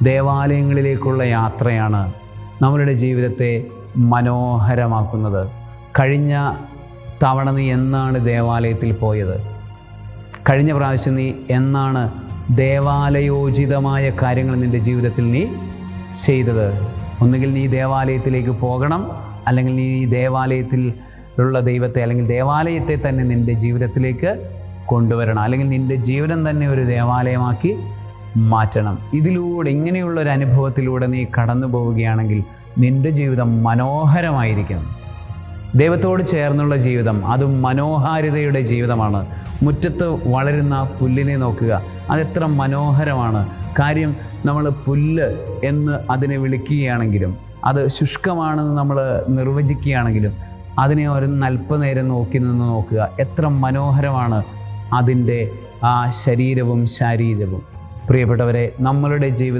ദേവാലയങ്ങളിലേക്കുള്ള യാത്രയാണ് നമ്മളുടെ ജീവിതത്തെ മനോഹരമാക്കുന്നത്. കഴിഞ്ഞ തവണ നീ എന്നാണ് ദേവാലയത്തിൽ പോയത്? കഴിഞ്ഞ പ്രാവശ്യം നീ എന്നാണ് ദേവാലയോചിതമായ കാര്യങ്ങൾ നിൻ്റെ ജീവിതത്തിൽ നീ ചെയ്തത്? ഒന്നുകിൽ നീ ദേവാലയത്തിലേക്ക് പോകണം, അല്ലെങ്കിൽ നീ ദേവാലയത്തിൽ ഉള്ള ദൈവത്തെ അല്ലെങ്കിൽ ദേവാലയത്തെ തന്നെ നിൻ്റെ ജീവിതത്തിലേക്ക് കൊണ്ടുവരണം, അല്ലെങ്കിൽ നിൻ്റെ ജീവിതം തന്നെ ഒരു ദേവാലയമാക്കി മാറ്റണം. ഇതിലൂടെ, ഇങ്ങനെയുള്ളൊരു അനുഭവത്തിലൂടെ നീ കടന്നു പോവുകയാണെങ്കിൽ നിൻ്റെ ജീവിതം മനോഹരമായിരിക്കും. ദൈവത്തോട് ചേർന്നുള്ള ജീവിതം, അതും മനോഹാരിതയുടെ ജീവിതമാണ്. മുറ്റത്ത് വളരുന്ന പുല്ലിനെ നോക്കുക, അതെത്ര മനോഹരമാണ്. കാര്യം, നമ്മൾ പുല്ല് എന്ന് അതിനെ വിളിക്കുകയാണെങ്കിലും, അത് ശുഷ്കമാണെന്ന് നമ്മൾ നിർവചിക്കുകയാണെങ്കിലും, അതിനെ ഒരു അല്പനേരം നോക്കി നിന്ന് നോക്കുക, എത്ര മനോഹരമാണ് അതിൻ്റെ ആ ശരീരവും ശാരീരവും. പ്രിയപ്പെട്ടവരെ, നമ്മളുടെ ജീവിതം